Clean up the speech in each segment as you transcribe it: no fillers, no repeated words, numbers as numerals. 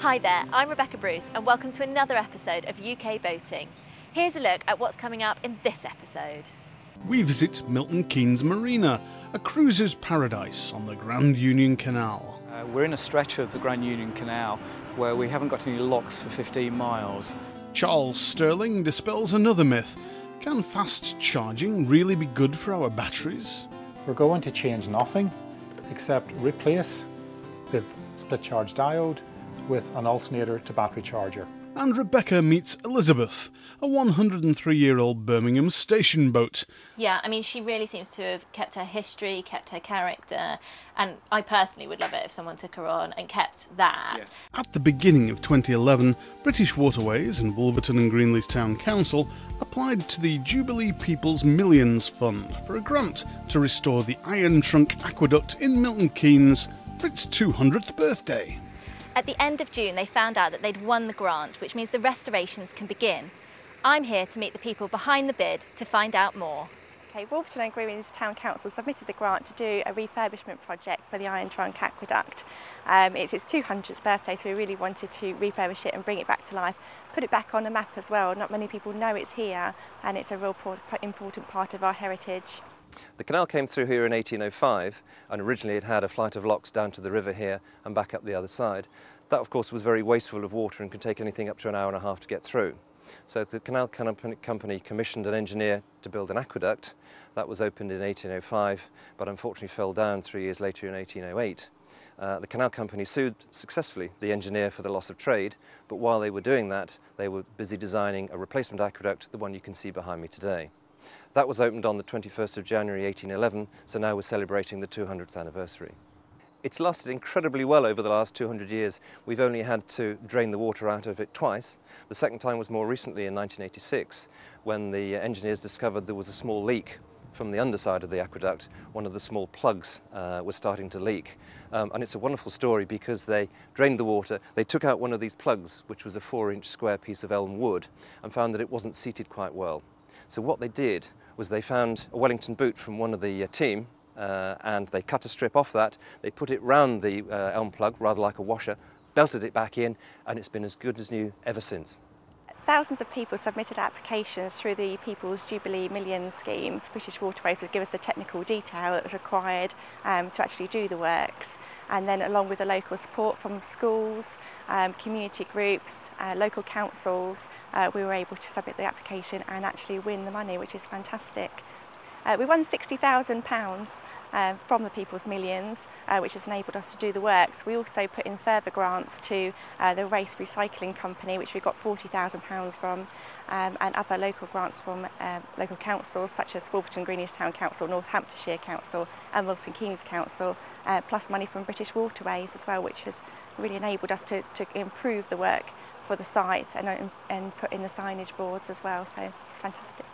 Hi there, I'm Rebecca Bruce and welcome to another episode of UK Boating. Here's a look at what's coming up in this episode. We visit Milton Keynes Marina, a cruiser's paradise on the Grand Union Canal. We're in a stretch of the Grand Union Canal where we haven't got any locks for 15 miles. Charles Sterling dispels another myth. Can fast charging really be good for our batteries? We're going to change nothing except replace the split charge diode with an alternator to battery charger. And Rebecca meets Elizabeth, a 103-year-old Birmingham station boat. Yeah, I mean, she really seems to have kept her history, kept her character, and I personally would love it if someone took her on and kept that. Yes. At the beginning of 2011, British Waterways and Wolverton and Greenleys Town Council applied to the Jubilee People's Millions Fund for a grant to restore the Iron Trunk Aqueduct in Milton Keynes for its 200th birthday. At the end of June, they found out that they'd won the grant, which means the restorations can begin. I'm here to meet the people behind the bid to find out more. Okay, Wolverton and Greenleys Town Council submitted the grant to do a refurbishment project for the Iron Trunk Aqueduct. It's its 200th birthday, so we really wanted to refurbish it and bring it back to life, put it back on the map as well. Not many people know it's here, and it's a real important part of our heritage. The canal came through here in 1805, and originally it had a flight of locks down to the river here and back up the other side. That, of course, was very wasteful of water and could take anything up to an hour and a half to get through. So the canal company commissioned an engineer to build an aqueduct. That was opened in 1805, but unfortunately fell down 3 years later in 1808. The canal company sued successfully the engineer for the loss of trade, but while they were doing that, they were busy designing a replacement aqueduct, the one you can see behind me today. That was opened on the 21st of January 1811, so now we're celebrating the 200th anniversary. It's lasted incredibly well over the last 200 years. We've only had to drain the water out of it twice. The second time was more recently in 1986, when the engineers discovered there was a small leak from the underside of the aqueduct. One of the small plugs was starting to leak. And it's a wonderful story because they drained the water, they took out one of these plugs, which was a 4-inch square piece of elm wood, and found that it wasn't seated quite well. So what they did was they found a Wellington boot from one of the team, and they cut a strip off that, they put it round the elm plug, rather like a washer, belted it back in, and it's been as good as new ever since. Thousands of people submitted applications through the People's Jubilee Millions scheme. British Waterways would give us the technical detail that was required to actually do the works, and then along with the local support from schools, community groups, local councils, we were able to submit the application and actually win the money, which is fantastic. We won £60,000 from the People's Millions, which has enabled us to do the works. We also put in further grants to the Race Recycling Company, which we got £40,000 from, and other local grants from local councils such as Wolverton Greenleys Town Council, Northamptonshire Council and Milton Keynes Council, plus money from British Waterways as well, which has really enabled us to improve the work for the site and put in the signage boards as well, so it's fantastic.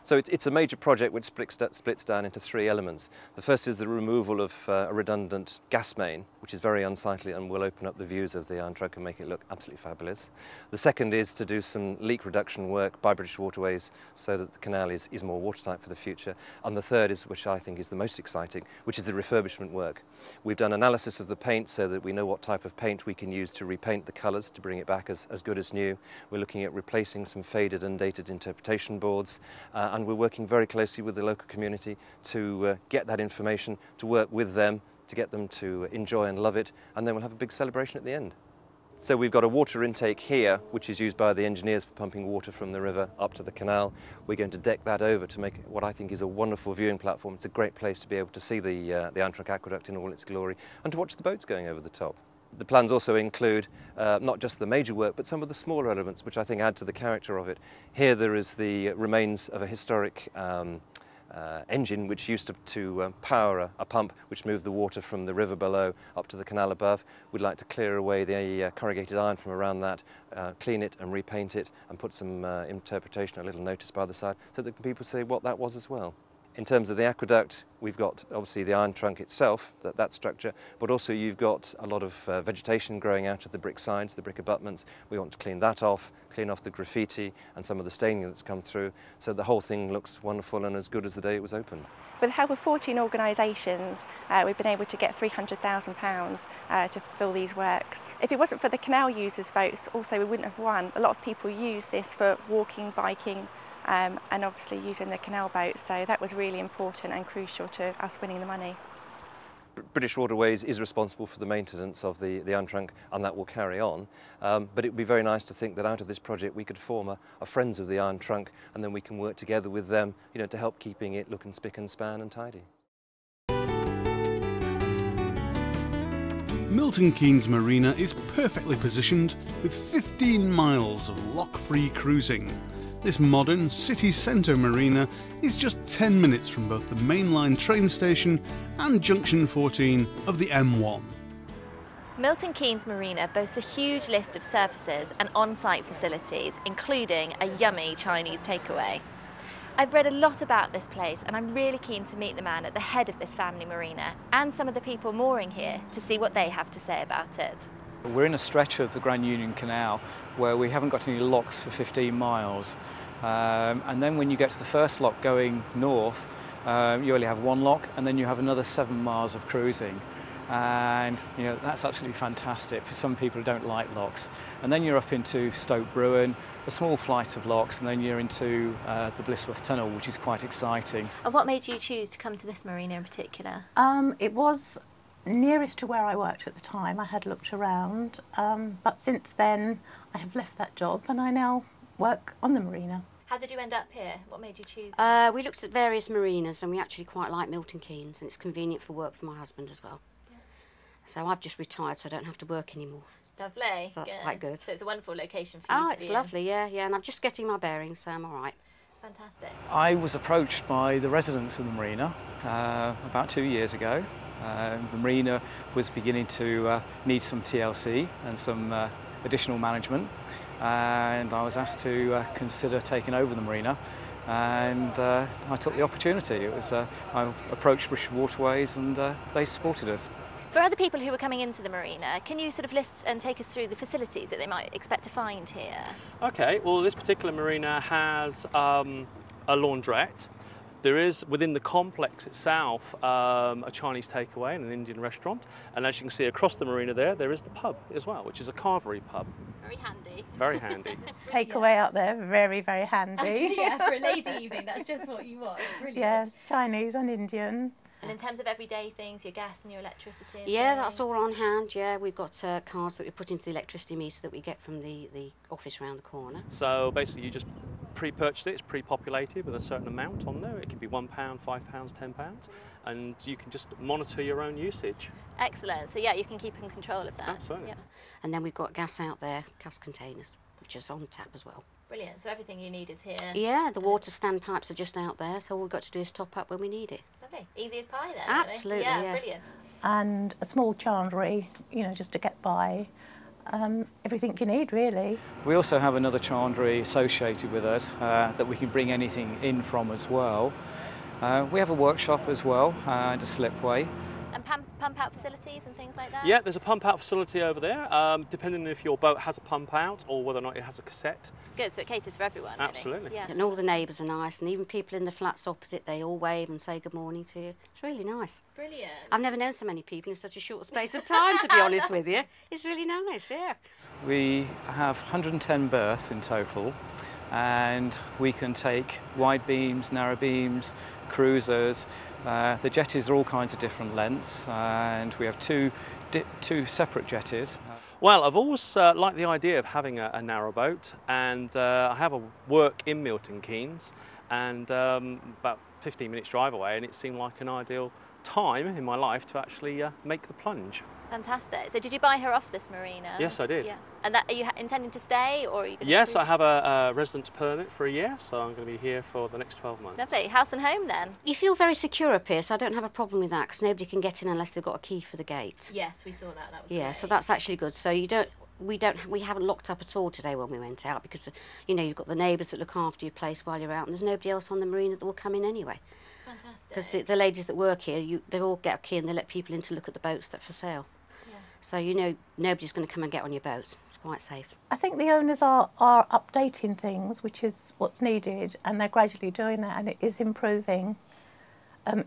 So it's a major project which splits down into 3 elements. The first is the removal of a redundant gas main, which is very unsightly and will open up the views of the Iron Trunk and make it look absolutely fabulous. The second is to do some leak reduction work by British Waterways so that the canal is more watertight for the future. And the third is, which I think is the most exciting, which is the refurbishment work. We've done analysis of the paint so that we know what type of paint we can use to repaint the colours to bring it back as good as new. We're looking at replacing some faded and dated interpretation boards, and we're working very closely with the local community to get that information, to work with them, to get them to enjoy and love it, and then we'll have a big celebration at the end. So we've got a water intake here, which is used by the engineers for pumping water from the river up to the canal. We're going to deck that over to make what I think is a wonderful viewing platform. It's a great place to be able to see the Iron Trunk Aqueduct in all its glory and to watch the boats going over the top. The plans also include not just the major work, but some of the smaller elements, which I think add to the character of it. Here there is the remains of a historic engine which used to power a pump which moved the water from the river below up to the canal above. We'd like to clear away the corrugated iron from around that, clean it and repaint it and put some interpretation, a little notice by the side, so that people see what that was as well. In terms of the aqueduct, we've got obviously the iron trunk itself, that structure, but also you've got a lot of vegetation growing out of the brick sides, the brick abutments. We want to clean that off, clean off the graffiti and some of the staining that's come through, so the whole thing looks wonderful and as good as the day it was opened. With the help of 14 organisations, we've been able to get £300,000 to fulfil these works. If it wasn't for the canal users' votes, also we wouldn't have won. A lot of people use this for walking, biking, and obviously using the canal boat, so that was really important and crucial to us winning the money. British Waterways is responsible for the maintenance of the iron trunk, and that will carry on. But it would be very nice to think that out of this project we could form a Friends of the Iron Trunk, and then we can work together with them, to help keeping it looking spick and span and tidy. Milton Keynes Marina is perfectly positioned with 15 miles of lock-free cruising. This modern city centre marina is just 10 minutes from both the mainline train station and junction 14 of the M1. Milton Keynes Marina boasts a huge list of services and on-site facilities, including a yummy Chinese takeaway. I've read a lot about this place and I'm really keen to meet the man at the head of this family marina and some of the people mooring here to see what they have to say about it. We're in a stretch of the Grand Union Canal where we haven't got any locks for 15 miles. And then when you get to the first lock going north, you only have one lock and then you have another 7 miles of cruising. And that's absolutely fantastic for some people who don't like locks. And then you're up into Stoke Bruin, a small flight of locks, and then you're into the Blissworth Tunnel, which is quite exciting. And what made you choose to come to this marina in particular? It was nearest to where I worked at the time. I had looked around, but since then I have left that job and I now work on the marina. How did you end up here? What made you choose? We looked at various marinas and we actually quite like Milton Keynes, and it's convenient for work for my husband as well. Yeah. So I've just retired so I don't have to work anymore. Lovely. So that's quite good. So it's a wonderful location for you to be in. It's lovely, yeah, and I'm just getting my bearings, so I'm all right. Fantastic. I was approached by the residents of the marina about 2 years ago. The marina was beginning to need some TLC and some additional management, and I was asked to consider taking over the marina, and I took the opportunity. It was I approached British Waterways and they supported us. For other people who are coming into the marina, can you sort of list and take us through the facilities that they might expect to find here? Okay, well this particular marina has a laundrette. There is, within the complex itself, a Chinese takeaway and an Indian restaurant. And as you can see across the marina there is the pub as well, which is a carvery pub. Very handy. Very handy. Takeaway out there, very, very handy. Actually, yeah, for a lazy evening, that's just what you want. Brilliant. Yes, Chinese and Indian. And in terms of everyday things, your gas and your electricity? And yeah, things? that's all on hand, yeah. We've got cards that we put into the electricity meter that we get from the office round the corner. So basically you just pre-purchase it, it's pre-populated with a certain amount on there. It can be £1, £5, £10, and you can just monitor your own usage. Excellent, so yeah, you can keep in control of that. Absolutely. Yeah. And then we've got gas out there, gas containers, which is on tap as well. Brilliant, so everything you need is here. Yeah, the water standpipes are just out there, so all we've got to do is top up when we need it. Lovely, easy as pie then. Absolutely, really. yeah. Brilliant. And a small chandlery, just to get by. Everything you need, really. We also have another chandlery associated with us that we can bring anything in from as well. We have a workshop as well and a slipway. And pump out facilities and things like that? Yeah, there's a pump out facility over there, depending if your boat has a pump out or whether or not it has a cassette. Good, so it caters for everyone, really. Absolutely. Yeah. And all the neighbours are nice, and even people in the flats opposite, they all wave and say good morning to you. It's really nice. Brilliant. I've never known so many people in such a short space of time, to be honest with you. It's really nice, yeah. We have 110 berths in total, and we can take wide beams, narrow beams, cruisers. The jetties are all kinds of different lengths, and we have two separate jetties. Well, I've always liked the idea of having a narrowboat, and I have a work in Milton Keynes, and about 15 minutes drive away, and it seemed like an ideal time in my life to actually make the plunge. Fantastic. So did you buy her off this marina? Yes, I did. Yeah. And are you intending to stay, or are you going to... Yes, I have a residence permit for a year, so I'm going to be here for the next 12 months. Lovely. House and home then? You feel very secure up here, so I don't have a problem with that, because nobody can get in unless they've got a key for the gate. Yes, we saw that. That was Yeah, great. so that's actually good. So we haven't locked up at all today when we went out, because you've got the neighbours that look after your place while you're out, and there's nobody else on the marina that will come in anyway. Fantastic. Because the ladies that work here, they all get a key and they let people in to look at the boats that are for sale. Yeah. So you know nobody's going to come and get on your boat. It's quite safe. I think the owners are updating things, which is what's needed, and they're gradually doing that, and it is improving.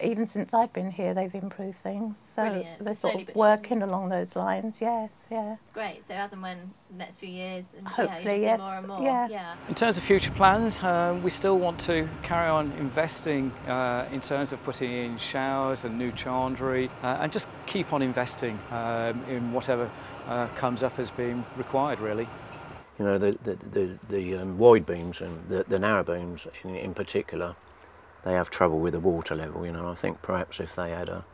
Even since I've been here, they've improved things. So Brilliant. they're So sort slowly of but working along those lines, yes, yeah. Great. So as and when the next few years, and Hopefully, you yes, see more and more. yeah. In terms of future plans, we still want to carry on investing in terms of putting in showers and new chandlery, and just keep on investing in whatever comes up as being required, really. You know, the wide beams and the narrow beams in particular, they have trouble with the water level. You know, I think perhaps if they had a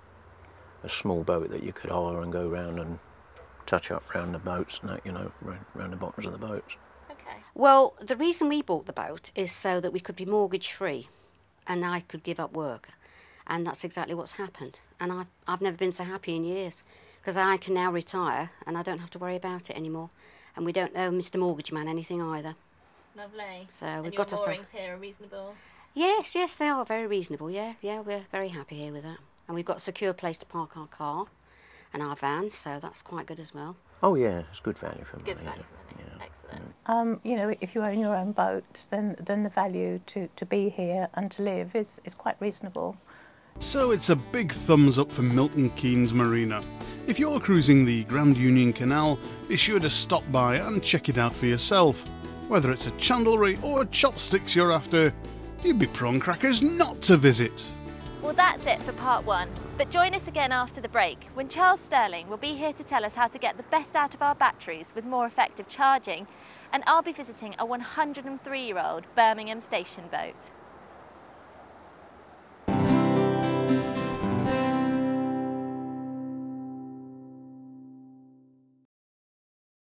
small boat that you could hire and go round and touch up round the boats, and that, you know, round the bottoms of the boats. Okay. Well, the reason we bought the boat is so that we could be mortgage free and I could give up work. And that's exactly what's happened. And I've never been so happy in years, because I can now retire and I don't have to worry about it anymore. And we don't owe Mr. Mortgage Man anything either. Lovely. So and we've your got ourselves. moorings here are reasonable? Yes, they are very reasonable, yeah, we're very happy here with that. And we've got a secure place to park our car and our van, so that's quite good as well. Oh yeah, it's good value for money. Good value for money, Yeah. excellent. You know, if you own your own boat, then the value to be here and to live is quite reasonable. So it's a big thumbs up for Milton Keynes Marina. If you're cruising the Grand Union Canal, be sure to stop by and check it out for yourself. Whether it's a chandlery or chopsticks you're after, you'd be prawn crackers not to visit. Well, that's it for part one. But join us again after the break, when Charles Sterling will be here to tell us how to get the best out of our batteries with more effective charging, and I'll be visiting a 103-year-old Birmingham station boat.